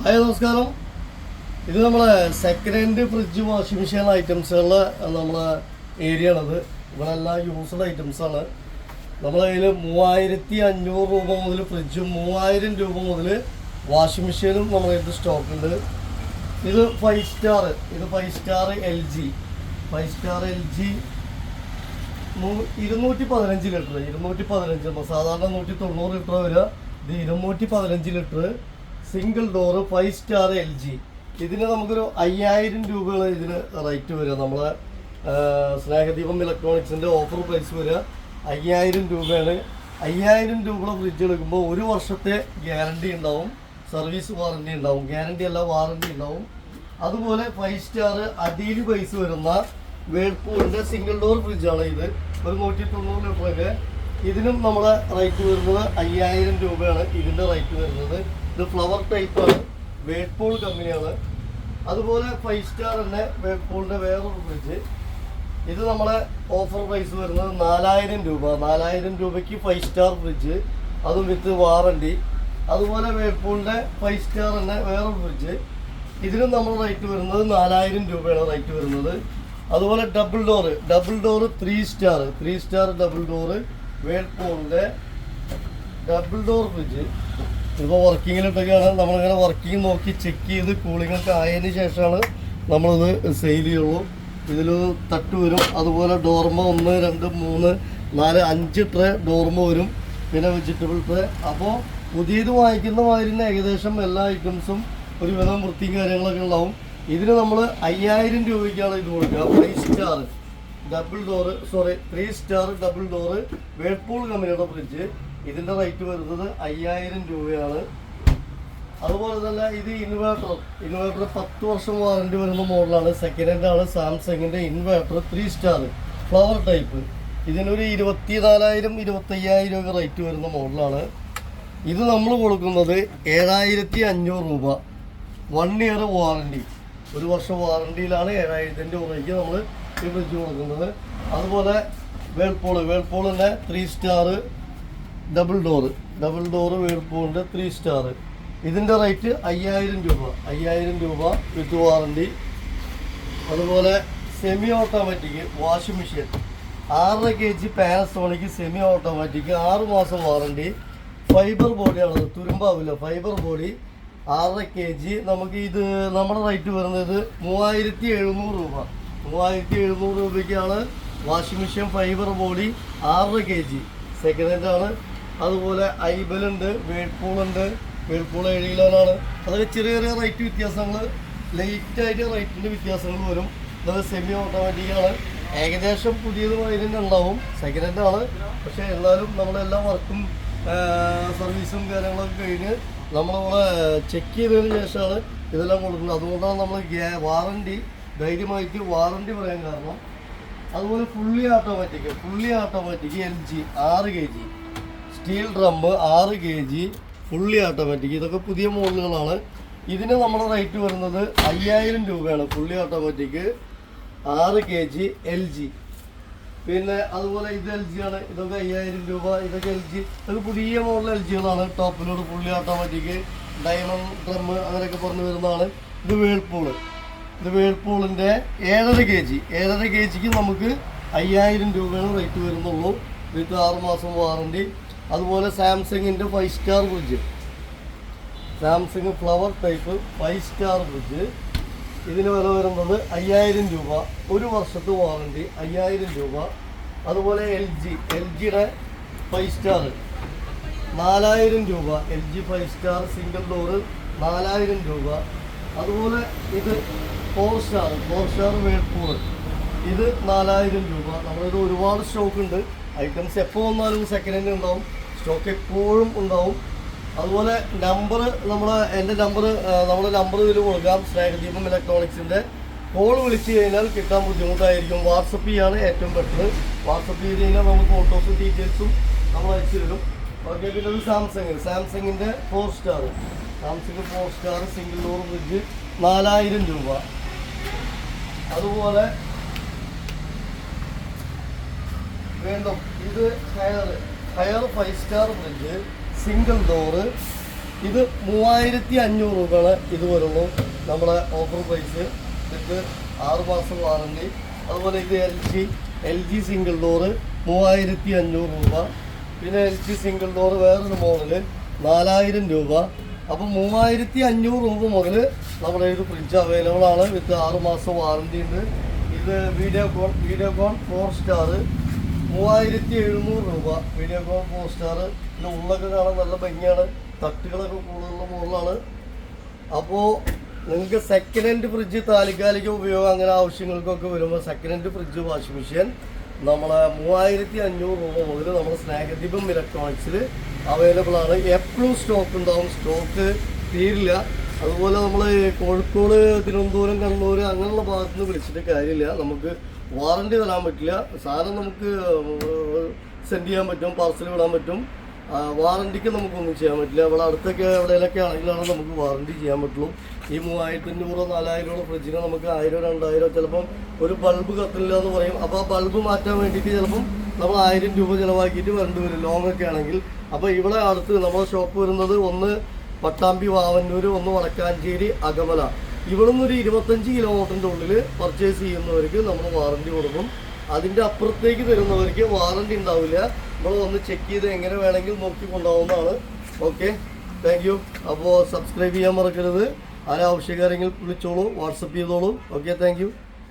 Hi നമസ്കാരം. ഇത് നമ്മളെ second hand fridge washing machine ഐറ്റംസുകളുടെ നമ്മളെ ഏരിയ ആണത്. ഇവിടെ എല്ലാം യൂസ്ഡ് ഐറ്റംസാണ്. നമ്മളെ കയ്യിൽ 3500 രൂപ മുതൽ ഫ്രിഡ്ജും 3000 രൂപ മുതൽ വാഷിംഗ് മെഷീനും നമ്മളെ കയ്യിൽ സ്റ്റോക്ക് ഉണ്ട്. ഇത് 5 സ്റ്റാർ, ഇത് 5 സ്റ്റാർ എൽ ജി 215 ലിറ്റർ, 215. സാധാരണ 190 ലിറ്റർ വരിക. ഇത് 215 litre single door 5 star L G. ഇതിന് നമുക്കൊരു 5000 രൂപയാണ് ഇതിന് റേറ്റ് വരിക. നമ്മളെ സ്നേഹദീപം ഇലക്ട്രോണിക്സിൻ്റെ ഓഫർ പ്രൈസ് വരിക 5000 രൂപയാണ്. 5000 രൂപയുടെ ഫ്രിഡ്ജ് എടുക്കുമ്പോൾ 1 വർഷത്തെ ഗ്യാരണ്ടി ഉണ്ടാവും, സർവീസ് വാറണ്ടി ഉണ്ടാവും. ഗ്യാരണ്ടി അല്ല, വാറണ്ടി ഉണ്ടാവും. അതുപോലെ 5 സ്റ്റാർ അടിയിൽ പൈസ വരുന്ന വേൾപൂളിൻ്റെ സിംഗിൾ ഡോർ ഫ്രിഡ്ജാണ് ഇത്. ഒരു 190 ലിറ്ററൊക്കെ. ഇതിനും നമ്മളെ റേറ്റ് വരുന്നത് 5000 രൂപയാണ് ഇതിൻ്റെ റേറ്റ് വരുന്നത്. ഇത് ഫ്ലവർ ടൈപ്പാണ്, വേൾപൂൾ കമ്പനിയാണ്. അതുപോലെ 5 സ്റ്റാർ തന്നെ വേൾപൂളിൻ്റെ വേറൊരു ഫ്രിഡ്ജ്. ഇത് നമ്മളെ ഓഫർ പ്രൈസ് വരുന്നത് 4000 രൂപ. 4000 രൂപയ്ക്ക് 5 സ്റ്റാർ ഫ്രിഡ്ജ്, അതും വിത്ത് വാറണ്ടി. അതുപോലെ വേൾപൂളിൻ്റെ 5 സ്റ്റാർ തന്നെ വേറൊരു ഫ്രിഡ്ജ്. ഇതിനും നമ്മൾ റേറ്റ് വരുന്നത് 4000 രൂപയാണ് റേറ്റ് വരുന്നത്. അതുപോലെ double door 3 star double door വേൾപൂളിൻ്റെ ഡബിൾ ഡോർ ഫ്രിഡ്ജ്. ഇപ്പോൾ വർക്കിങ്ങിലിട്ടൊക്കെയാണ്. നമ്മളിങ്ങനെ വർക്കിംഗ് നോക്കി ചെക്ക് ചെയ്ത് കൂളിങ്ങൊക്കെ ആയതിന് ശേഷമാണ് നമ്മളിത് സെയിൽ ചെയ്യുള്ളൂ. ഇതിൽ തട്ട് വരും. അതുപോലെ ഡോർമ 1 2 3 4 5 ട്രേ ഡോർമ വരും. പിന്നെ വെജിറ്റബിൾ ട്രേ. അപ്പോൾ പുതിയത് വാങ്ങിക്കുന്ന മാതിരി ഏകദേശം എല്ലാ ഐറ്റംസും ഒരുവിധം വൃത്തിയും കാര്യങ്ങളൊക്കെ ഉണ്ടാവും. ഇതിന് നമ്മൾ 5000 രൂപയ്ക്കാണ് ഇത് കൊടുക്കുക. 5 star double door 3 star double door Whirlpool കമ്പനിയുടെ ഫ്രിഡ്ജ്. ഇതിൻ്റെ റേറ്റ് വരുന്നത് 5000 രൂപയാണ്. അതുപോലെ തന്നെ ഇത് ഇൻവേർട്ടർ 10 വർഷം വാറണ്ടി വരുന്ന മോഡലാണ്. സെക്കൻഡ് ഹാൻഡ് ആണ്. സാംസങ്ങിൻ്റെ ഇൻവേർട്ടർ 3 സ്റ്റാർ ഫ്ലവർ ടൈപ്പ്. ഇതിനൊരു 24,000 25,000 രൂപ റേറ്റ് വരുന്ന മോഡലാണ്. ഇത് നമ്മൾ കൊടുക്കുന്നത് 7500 രൂപ. 1 ഇയർ വാറണ്ടി, 1 വർഷം വാറണ്ടിയിലാണ് 7000 രൂപയ്ക്ക് നമ്മൾ ഈ ഫ്രിഡ്ജ് കൊടുക്കുന്നത്. അതുപോലെ വേൾപൂളിൻ്റെ 3 സ്റ്റാർ ഡബിൾ ഡോറ് വേൾപൂളിൻ്റെ 3 സ്റ്റാർ. ഇതിൻ്റെ റേറ്റ് 5000 രൂപ വിത്ത് വാറണ്ടി. അതുപോലെ semi automatic washing machine 6.5 kg Panasonic semi automatic 6 മാസം വാറണ്ടി. ഫൈബർ ബോഡിയാണ്, തുരുമ്പാവില്ല. Fibre body 6.5 kg. നമുക്ക് ഇത് നമ്മുടെ റേറ്റ് വരുന്നത് 3700 രൂപ. 3700 രൂപയ്ക്കാണ് washing machine fibre body 6.5 kg. Second hand ആണ്. അതുപോലെ ഐബലുണ്ട്, വേൾപൂളുണ്ട്. വേൾപൂൾ 7 കിലോനാണ്. അതൊക്കെ ചെറിയ റേറ്റ് വ്യത്യാസങ്ങൾ, ലൈറ്റായിട്ട് റേറ്റിൻ്റെ വ്യത്യാസങ്ങൾ വരും. അത് സെമി ഓട്ടോമാറ്റിക്കാണ്. ഏകദേശം പുതിയത് തന്നെ ഉണ്ടാവും. സെക്കൻഡ് ഹാൻഡ് ആണ്. പക്ഷേ എന്നാലും നമ്മളെല്ലാ വർക്കും സർവീസും കാര്യങ്ങളൊക്കെ കഴിഞ്ഞ് നമ്മളിവിടെ ചെക്ക് ചെയ്തതിന് ശേഷമാണ് ഇതെല്ലാം കൊടുക്കുന്നത്. അതുകൊണ്ടാണ് നമ്മൾ വാറണ്ടി ധൈര്യമായിട്ട് വാറണ്ടി പറയാൻ കാരണം. അതുപോലെ fully automatic L G 6 kg steel drum 6 kg fully automatic. ഇതൊക്കെ പുതിയ മോഡലുകളാണ്. ഇതിന് നമ്മുടെ റേറ്റ് വരുന്നത് 5000 രൂപയാണ്. Fully automatic 6 kg L G. പിന്നെ അതുപോലെ ഇത് എൽ ജി ആണ്. ഇതൊക്കെ 5000 രൂപ. ഇതൊക്കെ എൽ ജി, ഇതൊക്കെ പുതിയ മോഡൽ എൽ ജികളാണ്. ടോപ്പിലോട് ഫുള്ളി ഓട്ടോമാറ്റിക് ഡയമണ്ട് ഡ്രം അങ്ങനെയൊക്കെ പറഞ്ഞു വരുന്നതാണ്. ഇത് വേൾപൂളിൻ്റെ 7.5 kg നമുക്ക് 5000 രൂപയാണ് റേറ്റ് വരുന്നുള്ളൂ വിത്ത് 6 മാസം വാറണ്ടി. അതുപോലെ സാംസങ്ങിൻ്റെ 5 star fridge, Samsung flower type 5 star fridge. ഇതിന് വില വരുന്നത് 5000 രൂപ. 1 വർഷത്തെ വാറണ്ടി 5000 രൂപ. അതുപോലെ എൽ ജിയുടെ 5 സ്റ്റാർ 4000 രൂപ. L G 5 star single door 4000 രൂപ. അതുപോലെ ഇത് 4 സ്റ്റാർ വേൾപൂൾ, ഇത് 4000 രൂപ. നമ്മളിത് ഒരുപാട് സ്റ്റോക്ക് ഉണ്ട്. ഐറ്റംസ് എപ്പോൾ വന്നാലും സെക്കൻഡ് ഹാൻഡ് ഉണ്ടാവും, സ്റ്റോക്ക് എപ്പോഴും ഉണ്ടാവും. അതുപോലെ എൻ്റെ നമ്പർ ഇതിൽ കൊടുക്കാം. സ്നേഹദീപം ഇലക്ട്രോണിക്സിൻ്റെ. കോൾ വിളിച്ച് കഴിഞ്ഞാൽ കിട്ടാൻ ബുദ്ധിമുട്ടായിരിക്കും. വാട്സപ്പ് ചെയ്യാണ് ഏറ്റവും ബെറ്റർ. വാട്സപ്പ് ചെയ്ത് കഴിഞ്ഞാൽ നമുക്ക് ഫോട്ടോസും ഡീറ്റെയിൽസും നമ്മൾ അയച്ചു തരും. ഓക്കെ. പിന്നെ ഇത് സാംസങ്ങിൻ്റെ 4 സ്റ്റാർ സിംഗിൾ ഡോർ ഫ്രിഡ്ജ് 4000 രൂപ. അതുപോലെ വീണ്ടും ഇത് higher 5 star fridge single door ഇത് 3500 രൂപയാണ് ഇത് വരുള്ളൂ നമ്മുടെ ഓഫർ പ്രൈസ്. ഇത് 6 മാസം വാറണ്ടി. അതുപോലെ ഇത് എൽ ജി സിംഗിൾ ഡോറ് 3500 രൂപ. പിന്നെ എൽ ജി സിംഗിൾ ഡോറ് വേറൊരു മോഡല് 4000 രൂപ. അപ്പം 3500 രൂപ മുതൽ നമ്മുടെ ഒരു ഫ്രിഡ്ജ് അവൈലബിൾ ആണ്. വിത്ത് 6 മാസം വാറണ്ടി ഉണ്ട്. ഇത് വീഡിയോകോൺ 4 സ്റ്റാർ 3700 രൂപ. Videocon 4 star. ഇതിൻ്റെ ഉള്ളൊക്കെ കാണാൻ നല്ല ഭംഗിയാണ്. തട്ടുകളൊക്കെ കൂടുതലുള്ള മോഡലാണ്. അപ്പോൾ നിങ്ങൾക്ക് സെക്കൻഡ് ഹാൻഡ് ഫ്രിഡ്ജ് താൽക്കാലിക ഉപയോഗം അങ്ങനെ ആവശ്യങ്ങൾക്കൊക്കെ വരുമ്പോൾ second hand fridge washing machine നമ്മളെ 3500 രൂപ മുതൽ നമ്മുടെ സ്നേഹദീപം ഇലക്ട്രോണിക്സിൽ അവൈലബിൾ ആണ്. എപ്പോഴും സ്റ്റോക്ക് ഉണ്ടാവും, സ്റ്റോക്ക് തീരില്ല. അതുപോലെ നമ്മൾ കോഴിക്കോട്, തിരുവനന്തപുരം, കണ്ണൂർ അങ്ങനെയുള്ള ഭാഗത്തു നിന്ന് വിളിച്ചിട്ട് കാര്യമില്ല. നമുക്ക് വാറണ്ടി തരാൻ പറ്റില്ല. സാധനം നമുക്ക് സെൻഡ് ചെയ്യാൻ പറ്റും, പാർസൽ വിടാൻ പറ്റും. വാറണ്ടിക്ക് നമുക്കൊന്നും ചെയ്യാൻ പറ്റില്ല. അവിടെ അടുത്തൊക്കെ എവിടെയൊക്കെ ആണെങ്കിലാണ് നമുക്ക് വാറണ്ടി ചെയ്യാൻ പറ്റുള്ളൂ. ഈ 3500 4000 ഫ്രിഡ്ജിന് നമുക്ക് 1000 2000 ചിലപ്പം ഒരു ബൾബ് കത്തില്ല എന്ന് പറയും. അപ്പോൾ ആ ബൾബ് മാറ്റാൻ വേണ്ടിയിട്ട് ചിലപ്പം നമ്മൾ 1000 രൂപ ചിലവാക്കിയിട്ട് വരേണ്ടി വരും ലോങ് ഒക്കെ ആണെങ്കിൽ. അപ്പോൾ ഇവിടെ അടുത്ത് നമ്മുടെ ഷോപ്പ് വരുന്നത് ഒന്ന് പട്ടാമ്പി വാവന്നൂർ, ഒന്ന് വടക്കാഞ്ചേരി അകമല. ഇവിടെ നിന്ന് ഒരു 25 കിലോമീറ്ററിൻ്റെ ഉള്ളിൽ പർച്ചേസ് ചെയ്യുന്നവർക്ക് നമ്മൾ വാറണ്ടി കൊടുക്കും. അതിൻ്റെ അപ്പുറത്തേക്ക് തരുന്നവർക്ക് വാറണ്ടി ഉണ്ടാവില്ല. നമ്മൾ ഒന്ന് ചെക്ക് ചെയ്ത് എങ്ങനെ വേണമെങ്കിൽ നോക്കി കൊണ്ടുപോകുന്നതാണ്. Okay, thank you. അപ്പോൾ സബ്സ്ക്രൈബ് ചെയ്യാൻ മറക്കരുത്. ആരാവശ്യക്കാരെങ്കിൽ വിളിച്ചോളൂ, വാട്സപ്പ് ചെയ്തോളൂ. Okay, thank U.